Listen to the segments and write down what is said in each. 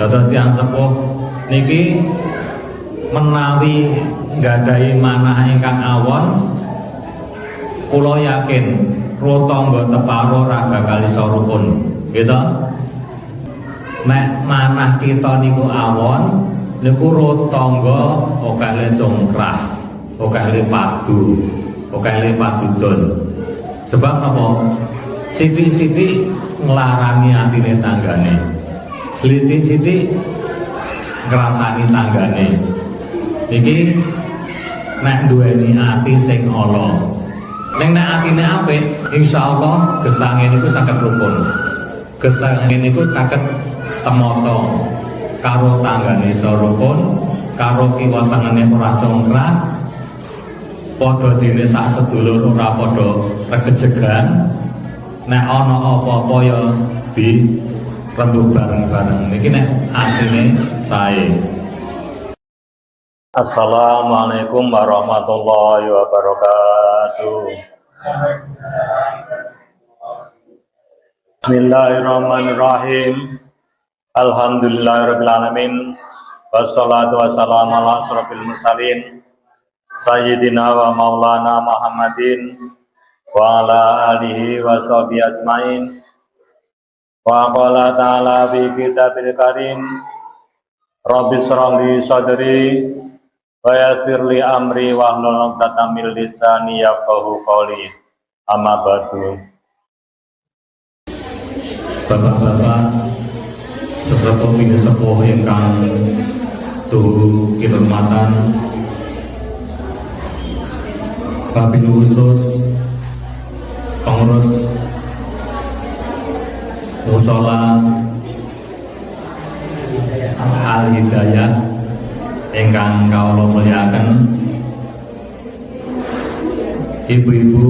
Dados tiyang sepuh niki menawi nggadahi manah ingkang awon, kula yakin rutangga teparo raga kali sorupun, gitu. Nek manah kita niku awon, niku rutangga okale congkrah, okale padu, okale padudon. Sebab apa? Sithik-sithik nglarangi atine tanggane, sithik-sithik ngrasani tanggane. Iki nek duweni ati sing ala. Ning nek atine apik, insyaallah gesange niku saged rukun. Gesange niku saged temata karo tanggane rukun, karo kiwa tengene ora congkrah, padha dene sak sedulur ora padha regejegan. Nek ana apa-apa ya di rembug bareng-bareng. Niki nek atine sae. Assalamualaikum warahmatullahi wabarakatuh. Bismillahirrahmanirrahim. Alhamdulillahirabbil alamin. Wassalatu wassalamu ala asyrofil mursalin sayyidina wa maulana Muhammadin wa ala alihi wa sahbihi ajmain. Wa qala ta'ala fi kitabil karim, Rabbi shrah li sadri wa yassir li amri wahlul 'uqdatam min lisani yafqahu qawli. Amma ba'du. Bapak-bapak sesepuh sepuh ingkang tuhu kehormatan, wabil khusus pengurus mushola Al-Hidayah ingkang kawula mulyakaken, ibu-ibu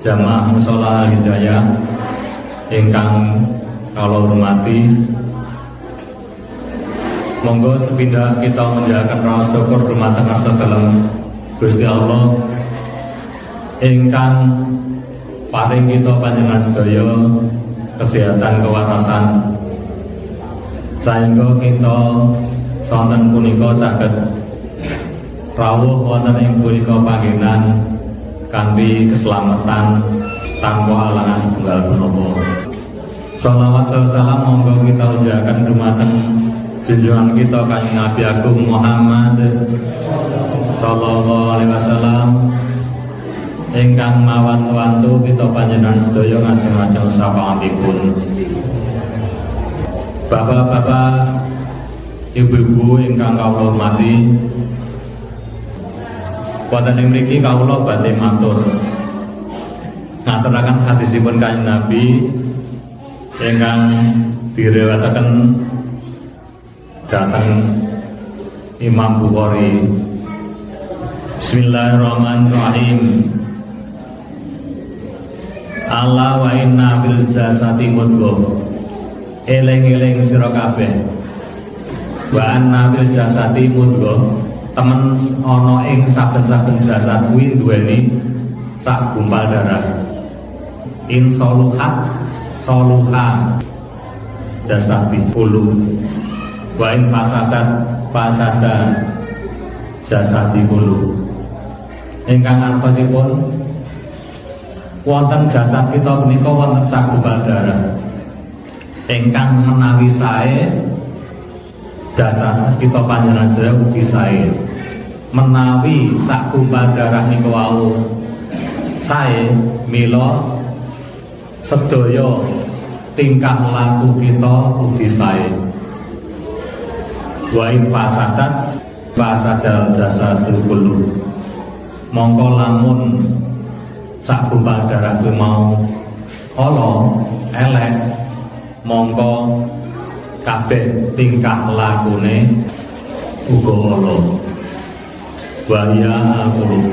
jamaah mushola Al-Hidayah ingkang kawula hormati, monggo sepindah kita menjalankan rasa syukur dumateng rasa dalam Gusti Allah ingkang paring kita panjenengan sedaya kesehatan kewarasan, sehingga kita sonten punika saged rawuh wonten ing punika panggenan kanthi keselamatan tanpa alangan setunggal punapa. Shalawat salam monggo kita ujahaken dumateng junjungan kita Kanjeng Nabi Agung Muhammad sallallahu alaihi wasallam ingkang mawantu-wantu kita panjenengan sedaya ngajeng-ajeng syafaatipun. Bapak-bapak, ibu-ibu ingkang kawula hormati, wonten ing mriki kawula badhe matur ngaturaken hadisipun Kanjeng Nabi ingkang diriwayataken dhateng Imam Bukhari. Bismillahirrahmanirrahim. Allah wa inna fil jasati mudghah. Eling-eling sira kabeh. Wa anna fil jasati mudghah. Temen ana ing saben-saben jasad kuwi duweni sak gumpal darah. In soluhat soluha jasad bulu. Wa in fasadat fasada jasad bulu. Ingkang anposipun wonten jasad kita menika wonten sagumpal darah. Ingkang menawi sae jasad kita panjenengan sedaya ugi sae. Menawi sagumpal darah niku wau sae, mila sedaya tingkah laku kita ugi sae. Wa in fasadat fasadal jasadul kullu. Mongko lamun sagumpal darah kuwi mau ala elek, mongko kabeh tingkah lakune uga ala. Wahya al-qulub,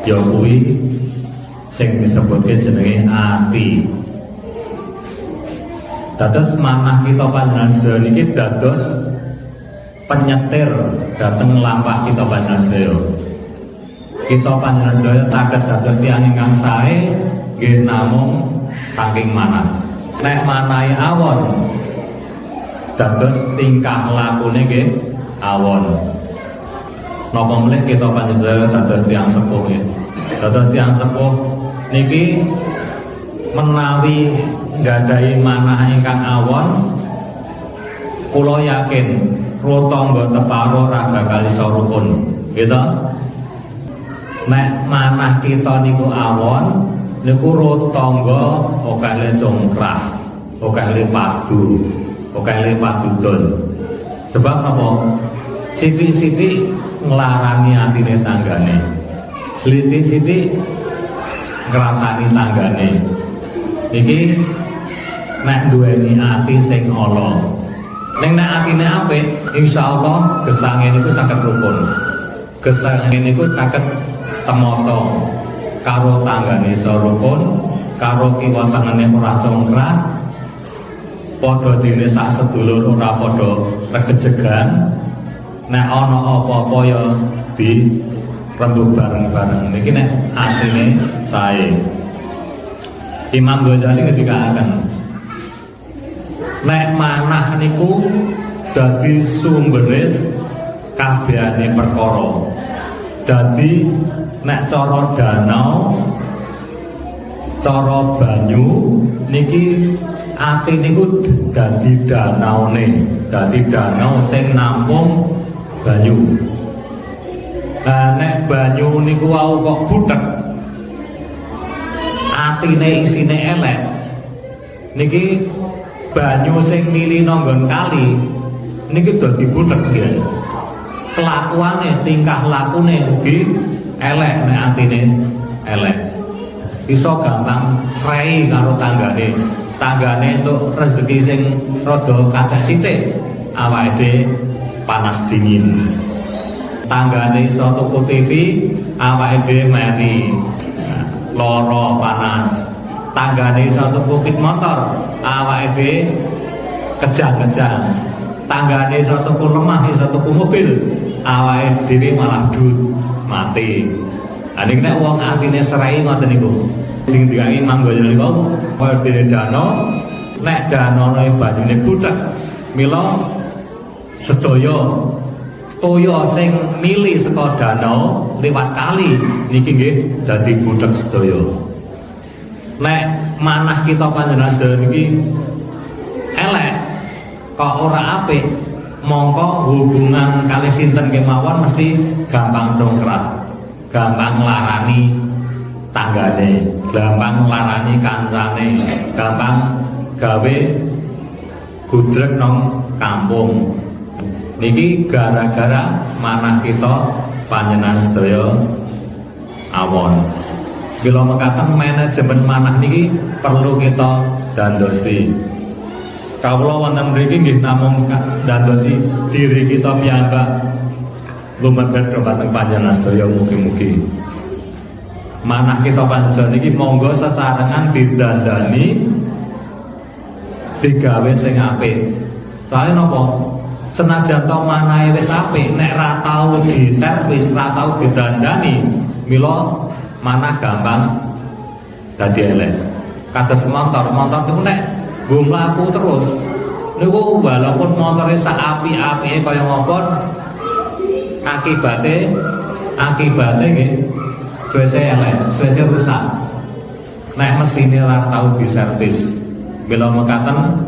ya kuwi sing disebutke jenenge ati. Dados manah kita panjenengan sedaya niki dados penyetir dhateng lampah kita panjenengan sedaya. Kita panjenengan sedaya saged dados tiyang ingkang sae nggih namung saking manah. Nek manahe awon dados tingkah lakune nggih awon. Napa meneh kita panjenengan dados tiyang sepuh nggih. Dados tiyang sepuh niki menawi nggadahi manah ingkang awon, kula yakin rutangga teparo ra bakal iso rukun. Gitu. Nek manah kita niku awon, niku rutangga okale congkrah, okale padu, okale padudon. Sebab napa? Sithik-sithik nglarani atine tanggane. Sithik-sithik ngrasani tanggane. Iki nek duweni ati sing ala. Ning nek atine apik, insyaallah gesange niku saged rukun. Gesange niku saged temoto karo tanggane iso rukun, karo kiwa tengene ora congkrah, padha dene sak sedulur ora padha regejegan. Nek ana apa-apa ya di rembug bareng-bareng. Niki nek atine sae. Imam Ghazali ketika akan nek manah niku dadi sumberis kabehane perkara. Dadi nek cara danau, cara banyu niki ati niku dadi danaune, dadi danau sing nampung banyu. Nek banyu niku wau kok butek, atine isine elek, niki banyu sing mili nanggon kali niki dadi butek nggih. Kelakuane, tingkah lakune ugi elek nek atine elek. Iso gampang srei karo tanggane. Tanggane entuk rezeki sing rada kacek sithik, awake dhewe panas dingin. Tanggane iso tuku TV, awake dhewe meri lara panas. Tanggane iso tuku pit motor, awake dhewe kejang-kejang. Tanggane iso tuku lemah, iso tuku mobil, awake dhewe malah dut mati. Nek nek wong atine serai ngoten niku. Ding-dingi Imam Ghazali niku kaya dene danau, nek danane banyune butek, mila sedaya toya sing mili saka danau liwat kali niki nggih dadi butek sedaya. Nek manah kita panjenengan niki elek kok ora apik, mongko hubungan kali sinten kemawon mesti gampang congkrah, gampang nglarani tanggane, gampang nglarani kancane, gampang gawe gudreg nang kampung. Niki gara-gara manah kita panjenengan sedaya awon. Bila mekaten manajemen manah niki perlu kita dandosi. Kawula wonten mriki nggih namung dandosi diri kita piyambak lumeber dhateng panjenengan sedaya mugi-mugi. Manah kita panjenengan niki monggo sesarengan didandani digawe sing apik. Soale napa? Senajan to manahe wis apik, nek ra tau diservis, ra tau didandani, mila manah gampang dadi elek. Kados motor niku nek nggo mlaku terus niku walaupun motore sak apik-apike kaya ngopon, akibate nggih wis elek, wis rusak. Nek mesine ora tau diservis. Mila mekaten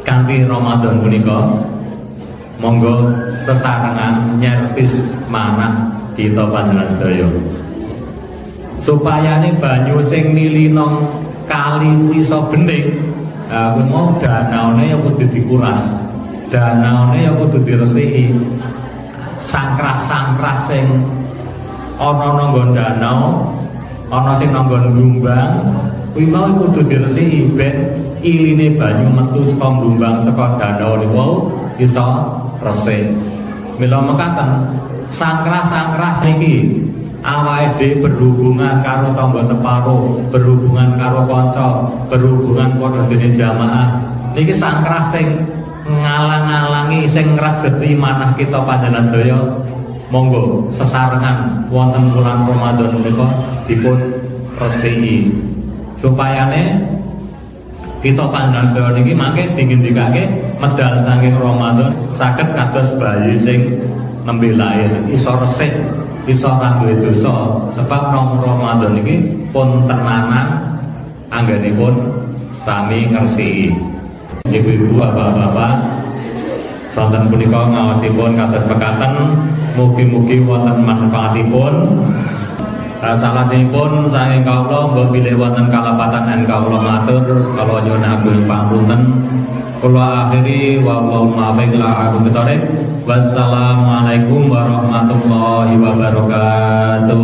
kanthi Ramadan punika monggo sesarengan nyervis manah kita panjenengan sedaya. Supayane banyu sing mili nang kali kuwi iso bening, kuwi mau danaune ya kudu dikuras. Danaune ya kudu diresiki. Sangkrah-sangkrah sing ana nang nggon danau, ana sing nang nggon blumbang, kuwi mau kudu diresiki ben iline banyu metu saka blumbang saka danau niku iso resik. Mila mekaten sangkrah-sangkrah niki awake dhewe berhubungan karo tangga teparo, berhubungan karo kanca, berhubungan padha dene jamaah. Niki sangkrah sing ngalang-alangi, sing ngregeti manah kita panjenengan sedaya. Monggo sesarengan wonten bulan Ramadan menika dipun resiki supayane kita panjenengan sedaya niki mangke dingin-dingake medal saking Ramadan saged kados bayi sing nembe lair iso resik, iso ora duwe dosa. Sebab Ramadan niki pun tenanan anggenipun sami ngersiki. Ibu-ibu, bapak-bapak, sonten punika ngaosipun kados mekaten, mugi-mugi wonten manfaatipun. Salajengipun saking kawula mbok bilih wonten kalapatan lan kawula matur kala nyuwun agung pangapunten. Kula akhiri wa muwaffiq la aqul bitariq. Wassalamualaikum warahmatullahi wabarakatuh.